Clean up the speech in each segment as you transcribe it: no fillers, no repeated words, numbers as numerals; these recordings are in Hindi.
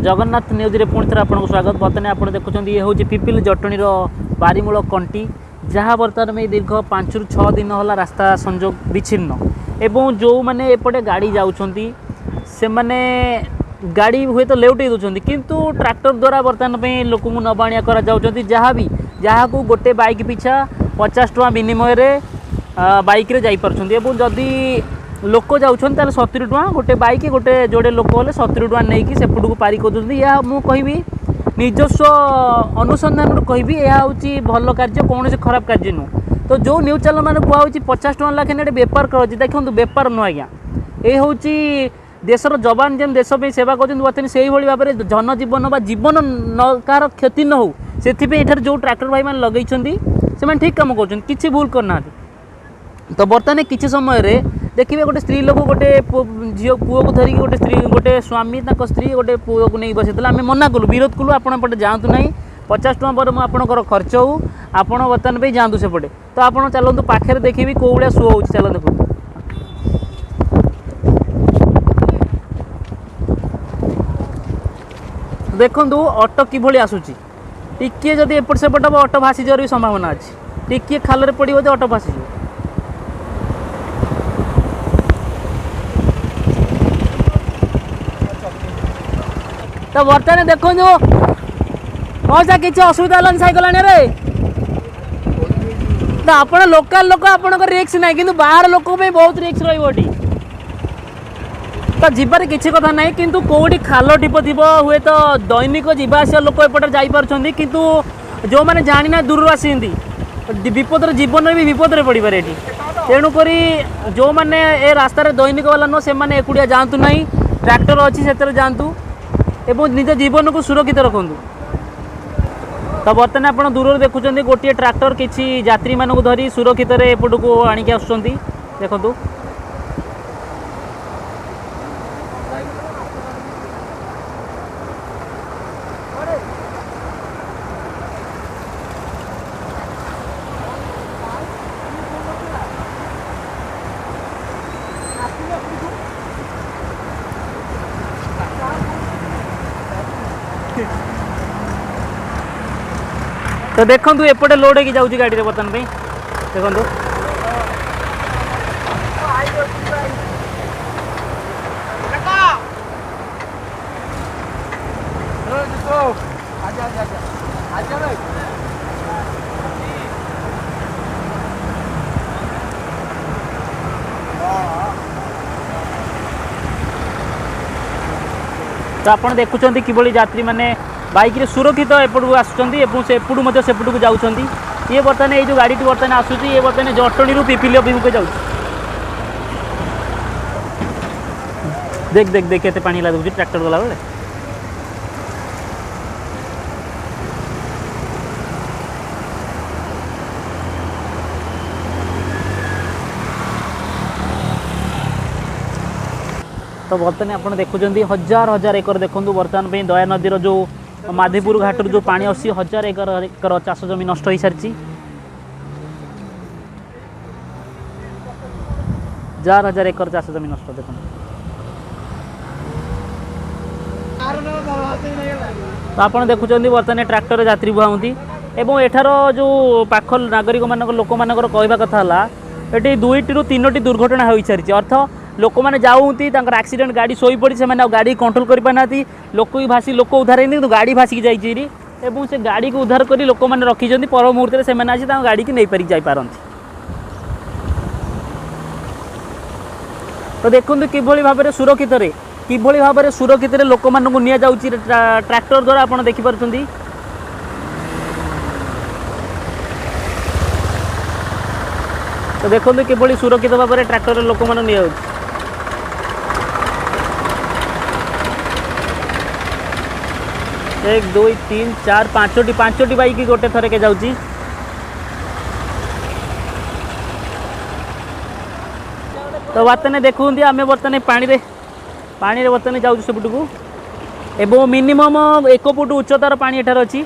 जगन्नाथ न्यूज रे पुणी थे आपको स्वागत। बर्तमान आप देखुं ये हूँ पिपिल जटणीर बारीमूल कंटी जहाँ बर्तमान में दीर्घ 5 ରୁ 6 दिन है रास्ता संजोग विच्छिन्न एवं जो मैंने एपटे गाड़ी जाऊँगी से मैंने गाड़ी हुए तो लेउटे दूसरी किंतु ट्रैक्टर द्वारा बर्तमान लोक नबाणिया कर जहाँ भी जहाँ को गोटे बाइक पिछा 50 टଙ୍କା विनिमय बाइक रे जापी जदि लोक जाऊँच 70 टଙ୍କା गोटे बाइक गोटे जोड़े लोक हेल्ले 70 टଙ୍କା नहीं सेपट को पारी कर यह मुझे कहि निजस्व अनुसंधान कहि यह हूँ भल कार्य कौन से खराब कार्य नुह। तो जो न्यूज चैनल मैंने कहुच्छी 50 टଙ୍କା लाखे बेपार कर देखो बेपार नुह आज्ञा ये हूँ देशर जवान जेन देश में सेवा कर से भाव में जनजीवन बा जीवन कार क्षति न हो से जो ट्रैक्टर भाई मैंने लगे से ठीक कम कर भूल करना। तो बर्तमान किसी समय देखिए गोटे स्त्री लोक गोटे झील पुओ को धरिकी गोटे स्त्री गोटे स्वामी स्त्री गोटे पुओ को नहीं बसई आम मना कलु विरोध कलु आपटे जातु ना 50 टଙ୍କା पर आपंकर खर्च हो आप बर्तमान भी जातु सेपटे। तो आप चलतु पाखे देखिए कौ भाया शो हो चल देखो देखु ऑटो कि आसूची टिके जदि एपट सेपट हम ऑटो भासी जर भी संभावना अच्छी टिके खाल पड़ो ऑटो भासी जाए। तो बर्तमान देखो कौन सा किसी असुविधा है सैकल आने तो आप लोकल लोक आप रिक्स ना कि बाहर लोक बहुत रिक्स रही तो जीवार किसी कथा ना कि कौटी खाल टीप थी हुए तो दैनिक जावास लोक एपटे जापे कितु जो मैंने जानी ना दूर आसी विपद जीवन भी विपद में पड़ पारे तेणुक जो मैंने ए रास्तार दैनिक वाला नुह से एकुटिया जातु ना ट्रैक्टर अच्छी से जातु एवं निज जीवन को सुरक्षित रखु। तो बर्तमान आप दूर देखुं गोटे ट्रैक्टर किसी यात्री मानक धरी सुरक्षित एपट को आणिक आसुँच देखु। तो देखो एपटे लोड हो जाऊँगी गाड़ी बर्तमान देखो तो आप देखुं कि यात्री मैंने बाइक रे सुरक्षित एपट को आसुँच सेपट को जाऊँगी। ये बर्तमान ये जो गाड़ी बर्तमान आसूँ ये बर्तमान जटणी रू पिपिली अभिमुखे जाऊँ देख देख देख के पानी लगुच ट्रैक्टर गला बेले तो बर्तमान आप देखुं हजार हजार एकर देखूँ बर्तमान दया नदीर जो माधीपुर घाटर जो पानी आसी 1000 एकर चाष जमी नष्ट हो सारी हजार एकर चाष जमी नष्ट देखो। तो आप देखुं बर्तमान ट्रैक्टर यात्री बुहांती एवं एठार जो पाख नागरिक मान लोक मान कहवा कथा ये 2 ରୁ 3ଟି दुर्घटना हो सारी अर्थ लोक मैंने जाऊँगी एक्सीडेंट गाड़ी शोई पड़ी से गाड़ी कंट्रोल कर पाना लोक भी भासी लोक उद्धार होती गाड़ी भासिक जाइए से गाड़ी को उद्धार कर लोक मैंने रखी पर मुहूर्त से आसी गाड़ी की नहीं पारिक जापारती। तो देखो कि भाव में सुरक्षित लोक मानक नि जाऊँगी ट्रैक्टर द्वारा आप देखिपुं। तो देखो कि सुरक्षित भाव में ट्रैक्टर लोक मान नि 1 2 3 4 5टी बाइक गोटे थर के जाऊँगी। तो बर्तमान देखुं आम बर्तमान पानी बर्तमान जाऊँ सेपट को एवं मिनिमम 1 फुट उच्चतार पानी एठार अच्छी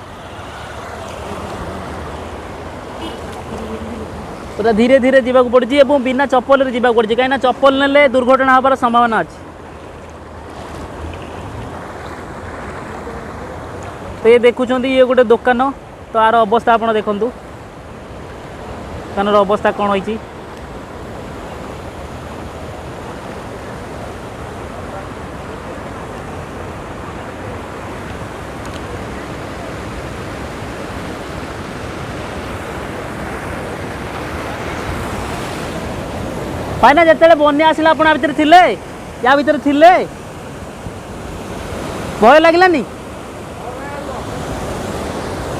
पूरा धीरे धीरे जावाक पड़ी और बिना चप्पल जावाक पड़ी कहीं चप्पल नेले दुर्घटना हबार संभावना अच्छी। तो ये देखुं ये गोटे दुकान तो यार अवस्था आप देखूँ दुकान अवस्था कौन होती भाईना जिते बन्या आसला आप भितर थिले या भितर थिले भय लगलानी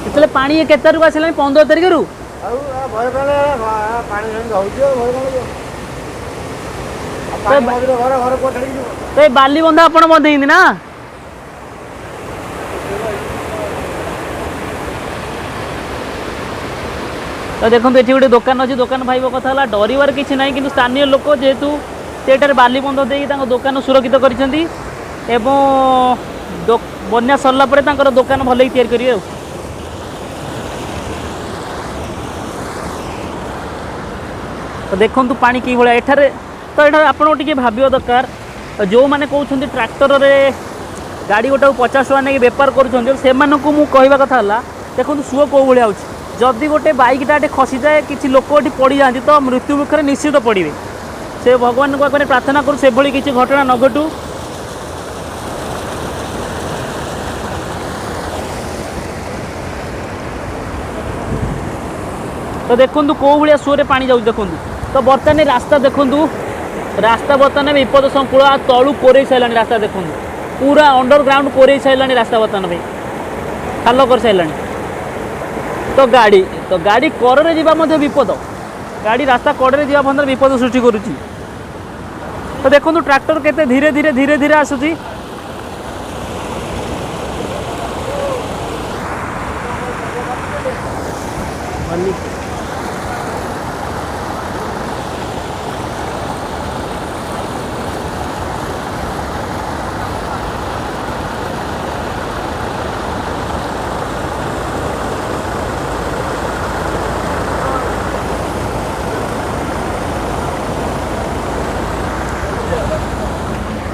जिते पानी के तारिख आसला 15 तारिख रु तो बाली बंधा आप बंधे ना तो देखो ये गोटे दुकान अच्छी दुकान भाई कथा है डरवर किसी ना कि स्थानीय लोक जेहेतु से बाली बंध दे दुकान सुरक्षित कर बन्या सरला दुकान भल ही तैयारी करेंगे। तो देखु पानी कि भाया एठारे तो ये आपड़ भाव दरकार जो मैंने कहते ट्रैक्टर रे गाड़ी गोटा 50 टका नहीं बेपार कर कथा है देखो सुओ कौ भाया जदि गोटे बाइकटा खसी जाए किसी लोक पड़ जाती तो मृत्यु मुखर निश्चित पड़े से भगवान को प्रार्थना करूँ से भली किसी घटना न घटू। तो देखु कौ भाया सुरे पानी जाऊँ देखु तो बर्तमान रास्ता देखु रास्ता बर्तमान विपद संकुल तलू कोरे सारा रास्ता देखु पूरा अंडरग्राउंड कोरे सारा रास्ता बर्तमान भाई खाल कर सारा तो गाड़ी कड़े जावा विपद गाड़ी रास्ता कड़े जावा विपद सृष्टि करुच्ची। तो देखो ट्रैक्टर केते धीरे धीरे धीरे धीरे आसुची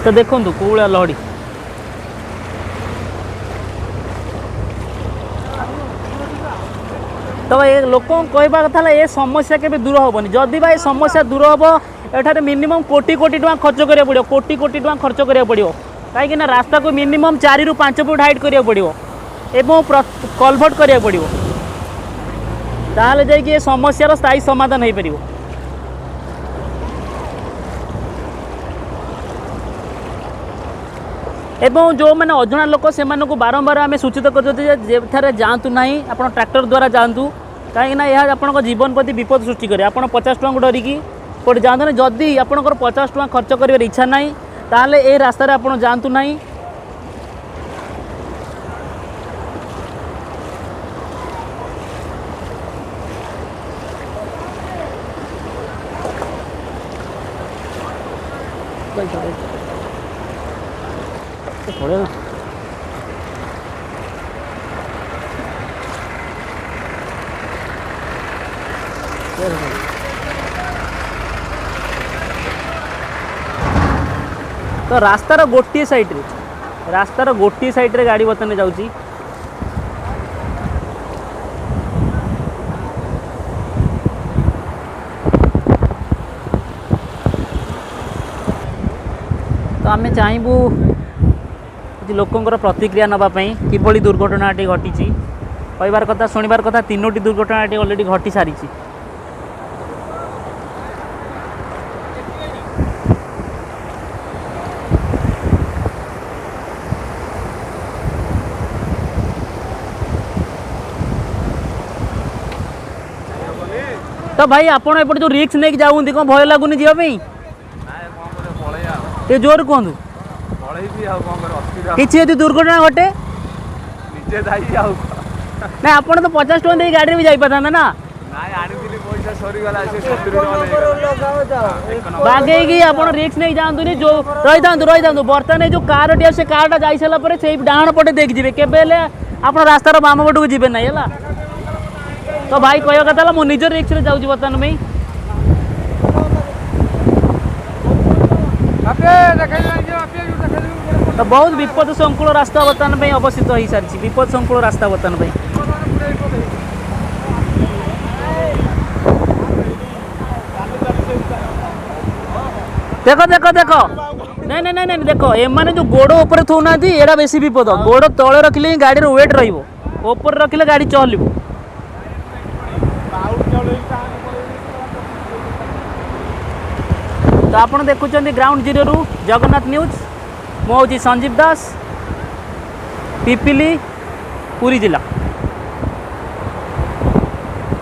तो देखु कौ लहड़ी तो ये लोक कहवा कथा ये समस्या के दूर हेनी जदि बा समस्या दूर हम एठार मिनिमम कोटी कोटी टका खर्च करा पड़ो कोटी कोटी टका खर्च करा पड़ो कहीं रास्ता को मिनिमम 4 ରୁ 5 फुट हाइट करा पड़ो एवं कलभर्ट करा पड़ो ताहले जाइए समस्यार स्थायी समाधान हो पार। एवं जो मैंने अजଣା लोक से बारंबार आम सूचित कर जातु ना आप ट्रैक्टर द्वारा जातु कहीं यह आप जीवन प्रति विपद सृष्टि करे आप 50 टका डरिकी कौट जातु ना जदि आपंकर 50 टका खर्च कर इच्छा ना ताहले ए रास्तार आप जातु ना। पड़ेगा तो रास्तार गोटे साइड रे गाड़ी बर्तमान जाऊँगी तो आम चाहबू लोकंर प्रतिक्रिया नापी किभली दुर्घटनाटी घटी कहबार कथा शुणवार कथा 3टी दुर्घटनाटी अलरेडी घटी सारी। तो भाई आपड़ एपटे जो रिक्स नहीं जाऊँगी कौन भय लगुनि जावाई जोर कहतु किसी दुर्घटना घटे ना आप तो 50 टका गाड़ी भी जाता ना बागेगी आप रिक्स नहीं जातुनि जो रही था बर्तमान जो कार से कार जा सारापर से डाण पटे देखिए केवे आप रास्तार बाम पटक जी ना है तो भाई कह कथा मुझे निज रिक्स रे जाऊँ बर्तमान में तो बहुत विपद संकुल रास्ता बर्तमान में अवस्थित हो सारी विपद संकुल रास्ता बर्तमान में देख देख देख नहीं नहीं नहीं देख एमाने जो गोड़ ऊपर थोना एटा बेसी विपद गोड़ तले रखिले गाड़ी वेट रही रखिले गाड़ी चलो। तो आपड़ देखुं ग्राउंड जीरो रु जगन्नाथ न्यूज मु हूँ संजीव दास पिपिली पुरी जिला।